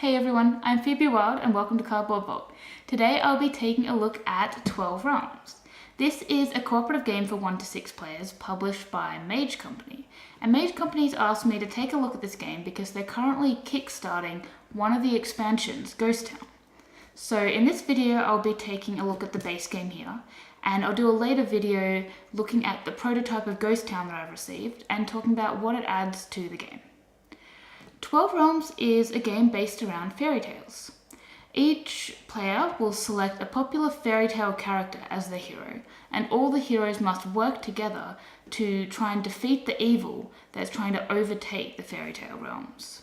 Hey everyone, I'm Phoebe Wild and welcome to Cardboard Vault. Today I'll be taking a look at 12 Realms. This is a cooperative game for 1 to 6 players published by Mage Company. And Mage Company's asked me to take a look at this game because they're currently kickstarting one of the expansions, Ghost Town. So in this video I'll be taking a look at the base game here, and I'll do a later video looking at the prototype of Ghost Town that I've received and talking about what it adds to the game. 12 Realms is a game based around fairy tales. Each player will select a popular fairy tale character as their hero, and all the heroes must work together to try and defeat the evil that's trying to overtake the fairy tale realms.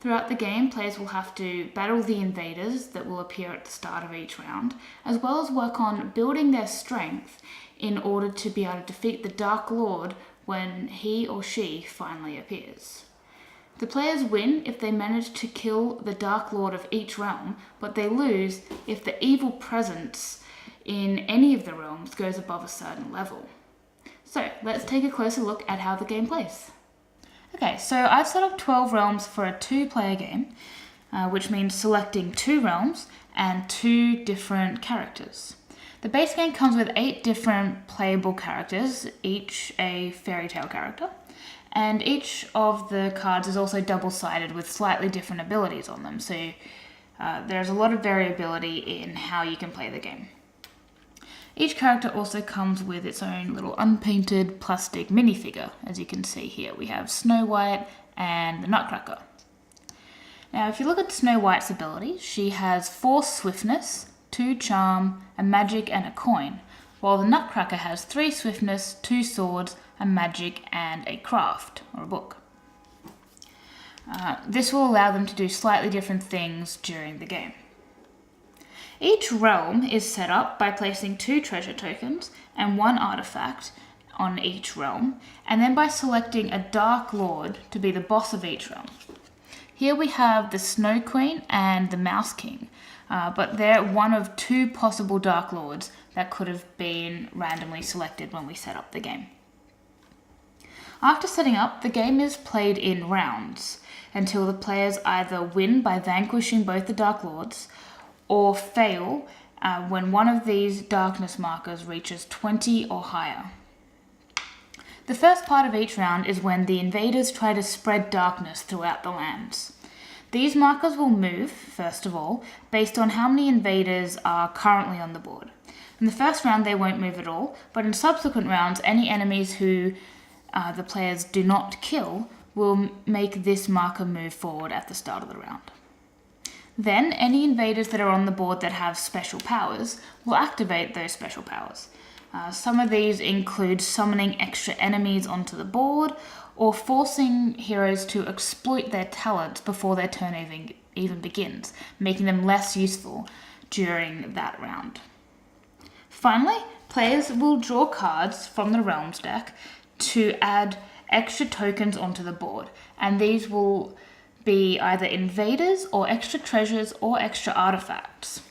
Throughout the game, players will have to battle the invaders that will appear at the start of each round, as well as work on building their strength in order to be able to defeat the Dark Lord when he or she finally appears. The players win if they manage to kill the Dark Lord of each realm, but they lose if the evil presence in any of the realms goes above a certain level. So let's take a closer look at how the game plays. Okay, so I've set up 12 realms for a 2-player game, which means selecting 2 realms and 2 different characters. The base game comes with 8 different playable characters, each a fairy tale character. And each of the cards is also double-sided with slightly different abilities on them, so there's a lot of variability in how you can play the game. Each character also comes with its own little unpainted plastic minifigure. As you can see here, we have Snow White and the Nutcracker. Now, if you look at Snow White's ability, she has 4 swiftness, 2 charm, a magic, and a coin, while the Nutcracker has 3 swiftness, 2 swords, a magic, and a craft, or a book. This will allow them to do slightly different things during the game. Each realm is set up by placing 2 treasure tokens and 1 artifact on each realm, and then by selecting a Dark Lord to be the boss of each realm. Here we have the Snow Queen and the Mouse King, but they're one of 2 possible Dark Lords that could have been randomly selected when we set up the game. After setting up, the game is played in rounds until the players either win by vanquishing both the Dark Lords or fail when one of these darkness markers reaches 20 or higher. The first part of each round is when the invaders try to spread darkness throughout the lands. These markers will move, first of all, based on how many invaders are currently on the board. In the first round they won't move at all, but in subsequent rounds any enemies who the players do not kill will make this marker move forward at the start of the round. Then any invaders that are on the board that have special powers will activate those special powers. Some of these include summoning extra enemies onto the board or forcing heroes to exploit their talents before their turn even begins, making them less useful during that round. Finally, players will draw cards from the Realms deck to add extra tokens onto the board, and these will be either invaders or extra treasures or extra artifacts.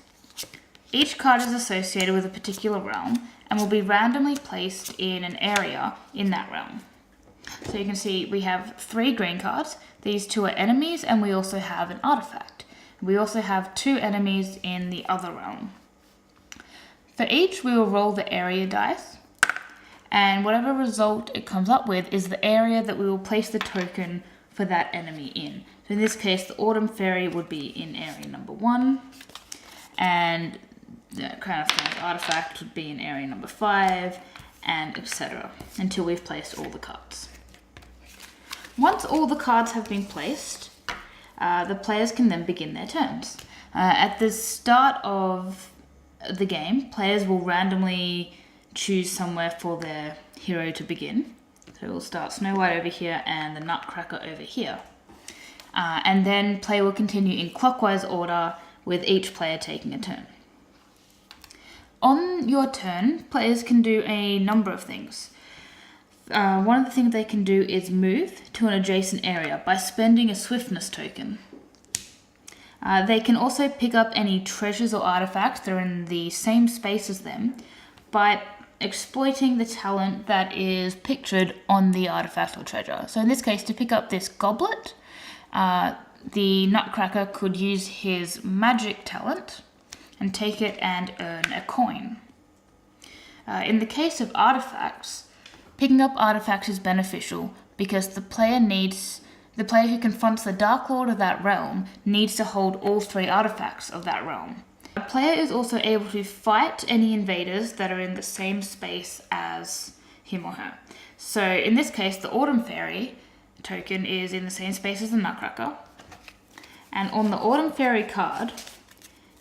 Each card is associated with a particular realm and will be randomly placed in an area in that realm. So you can see we have 3 green cards. These 2 are enemies, and we also have an artifact. We also have 2 enemies in the other realm. For each, we will roll the area dice, and whatever result it comes up with is the area that we will place the token for that enemy in. So in this case, the Autumn Fairy would be in area number 1, and the Crown of Thorns artifact would be in area number 5, and etc. until we've placed all the cards. Once all the cards have been placed, the players can then begin their turns. At the start of the game, players will randomly choose somewhere for their hero to begin. So we'll start Snow White over here and the Nutcracker over here. And then play will continue in clockwise order with each player taking a turn. On your turn, players can do a number of things. One of the things they can do is move to an adjacent area by spending a swiftness token. They can also pick up any treasures or artifacts that are in the same space as them by exploiting the talent that is pictured on the artifact or treasure. So in this case, to pick up this goblet, the Nutcracker could use his magic talent and take it and earn a coin. In the case of artifacts, picking up artifacts is beneficial because the player who confronts the Dark Lord of that realm needs to hold all 3 artifacts of that realm. A player is also able to fight any invaders that are in the same space as him or her. So in this case, the Autumn Fairy token is in the same space as the Nutcracker. And on the Autumn Fairy card,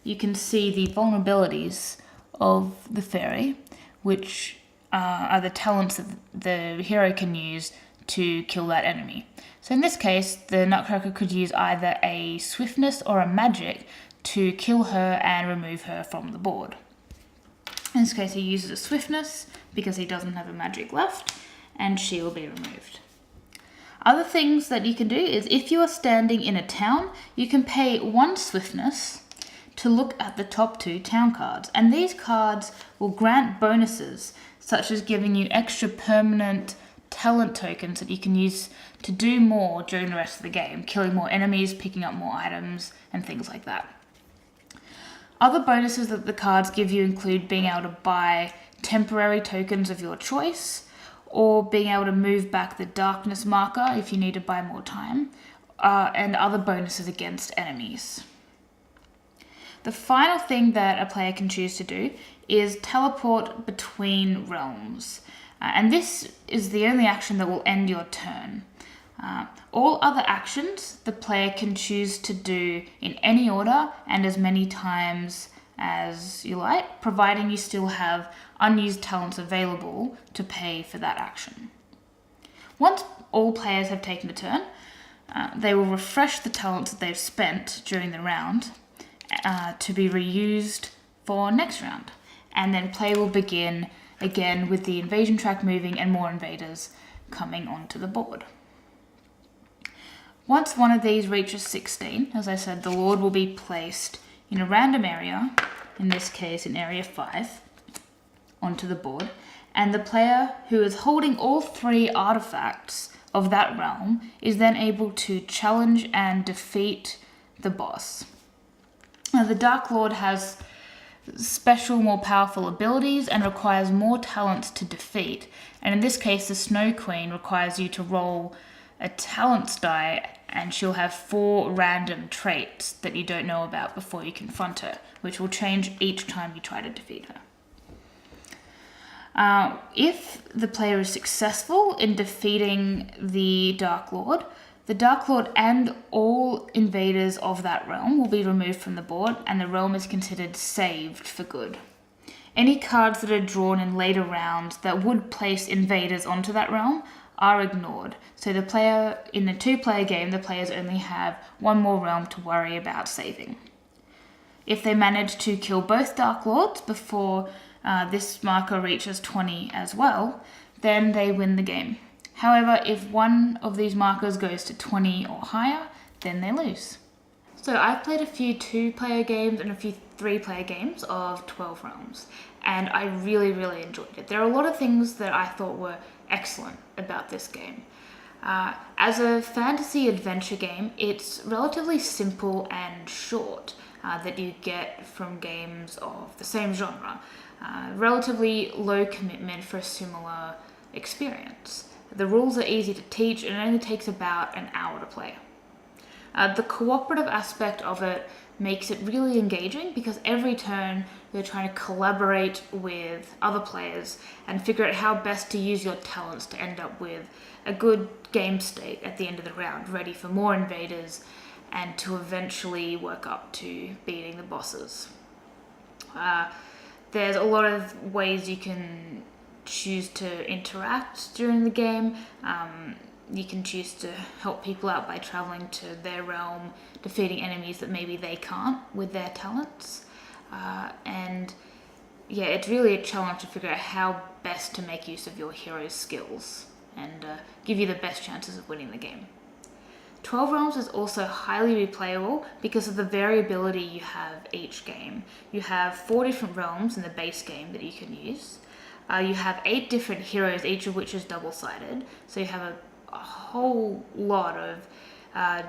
you can see the vulnerabilities of the fairy, which are the talents that the hero can use to kill that enemy. So in this case, the Nutcracker could use either a swiftness or a magic to kill her and remove her from the board. In this case, he uses a swiftness because he doesn't have a magic left, and she will be removed. Other things that you can do is if you are standing in a town, you can pay 1 swiftness to look at the top 2 town cards, and these cards will grant bonuses such as giving you extra permanent talent tokens that you can use to do more during the rest of the game, killing more enemies, picking up more items, and things like that. Other bonuses that the cards give you include being able to buy temporary tokens of your choice, or being able to move back the darkness marker if you need to buy more time, and other bonuses against enemies. The final thing that a player can choose to do is teleport between realms. And this is the only action that will end your turn. All other actions the player can choose to do in any order and as many times as you like, providing you still have unused talents available to pay for that action. Once all players have taken a turn, they will refresh the talents that they've spent during the round to be reused for next round. And then play will begin again with the invasion track moving and more invaders coming onto the board. Once one of these reaches 16, as I said, the Lord will be placed in a random area, in this case in area 5, onto the board, and the player who is holding all 3 artifacts of that realm is then able to challenge and defeat the boss. Now, the Dark Lord has special, more powerful abilities and requires more talents to defeat. And in this case, the Snow Queen requires you to roll a talents die, and she'll have 4 random traits that you don't know about before you confront her, which will change each time you try to defeat her. If the player is successful in defeating the Dark Lord and all invaders of that realm will be removed from the board, and the realm is considered saved for good. Any cards that are drawn in later rounds that would place invaders onto that realm are ignored. So the player, in a 2-player game, the players only have 1 more realm to worry about saving. If they manage to kill both Dark Lords before this marker reaches 20 as well, then they win the game. However, if one of these markers goes to 20 or higher, then they lose. So I've played a few 2-player games and a few 3-player games of 12 Realms, and I really, really enjoyed it. There are a lot of things that I thought were excellent about this game. As a fantasy adventure game, it's relatively simple and short that you get from games of the same genre. Relatively low commitment for a similar experience. The rules are easy to teach, and it only takes about an hour to play. The cooperative aspect of it makes it really engaging because every turn you're trying to collaborate with other players and figure out how best to use your talents to end up with a good game state at the end of the round, ready for more invaders and to eventually work up to beating the bosses. There's a lot of ways you can choose to interact during the game. You can choose to help people out by traveling to their realm, defeating enemies that maybe they can't with their talents. And yeah, it's really a challenge to figure out how best to make use of your hero's skills and give you the best chances of winning the game. 12 Realms is also highly replayable because of the variability you have each game. You have 4 different realms in the base game that you can use. You have 8 different heroes, each of which is double-sided. So you have a whole lot of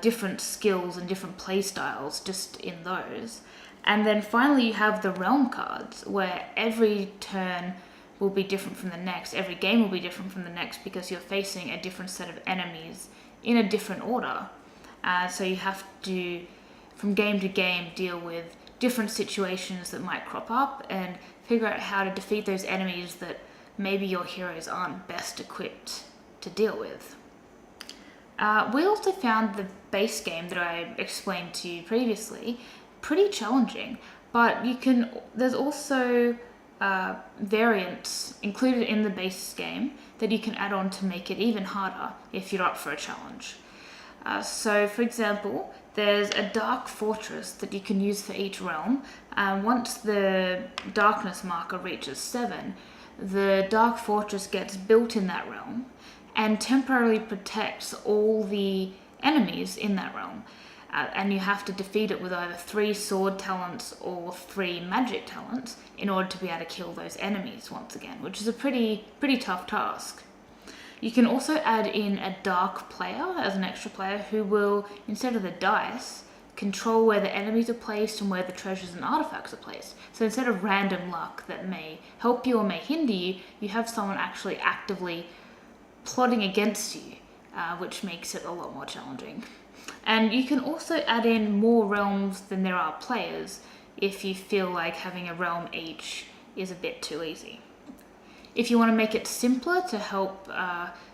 different skills and different play styles just in those. And then finally you have the realm cards, where every turn will be different from the next. Every game will be different from the next because you're facing a different set of enemies in a different order. So you have to, from game to game, deal with different situations that might crop up and figure out how to defeat those enemies that maybe your heroes aren't best equipped to deal with. We also found the base game that I explained to you previously pretty challenging, but there's also variants included in the base game that you can add on to make it even harder if you're up for a challenge. So for example, there's a dark fortress that you can use for each realm. Once the darkness marker reaches 7, the dark fortress gets built in that realm and temporarily protects all the enemies in that realm. And you have to defeat it with either 3 sword talents or 3 magic talents in order to be able to kill those enemies once again, which is a pretty tough task. You can also add in a dark player as an extra player who will, instead of the dice, control where the enemies are placed and where the treasures and artifacts are placed. So instead of random luck that may help you or may hinder you, you have someone actually actively plotting against you, which makes it a lot more challenging. And you can also add in more realms than there are players if you feel like having a realm each is a bit too easy. If you want to make it simpler to help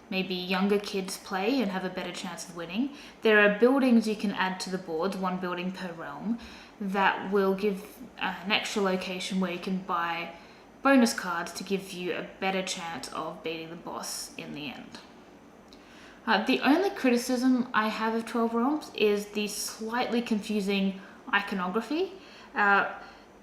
maybe younger kids play and have a better chance of winning, there are buildings you can add to the boards, 1 building per realm, that will give an extra location where you can buy bonus cards to give you a better chance of beating the boss in the end. The only criticism I have of 12 Realms is the slightly confusing iconography.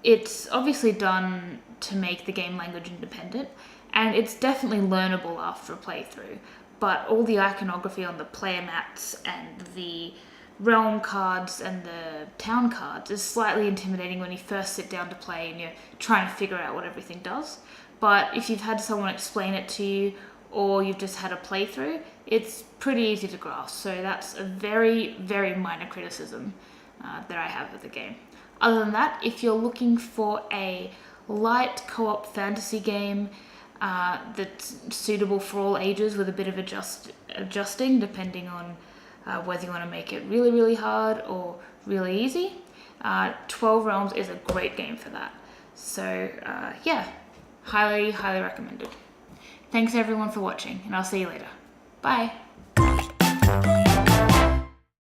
It's obviously done to make the game language independent, and it's definitely learnable after a playthrough, but all the iconography on the player mats and the realm cards and the town cards is slightly intimidating when you first sit down to play and you're trying to figure out what everything does. But if you've had someone explain it to you, or you've just had a playthrough, it's pretty easy to grasp. So that's a very, very minor criticism that I have of the game. Other than that, if you're looking for a light co-op fantasy game that's suitable for all ages with a bit of adjusting depending on whether you want to make it really, really hard or really easy, 12 Realms is a great game for that. So yeah, highly, highly recommended. Thanks everyone for watching, and I'll see you later. Bye!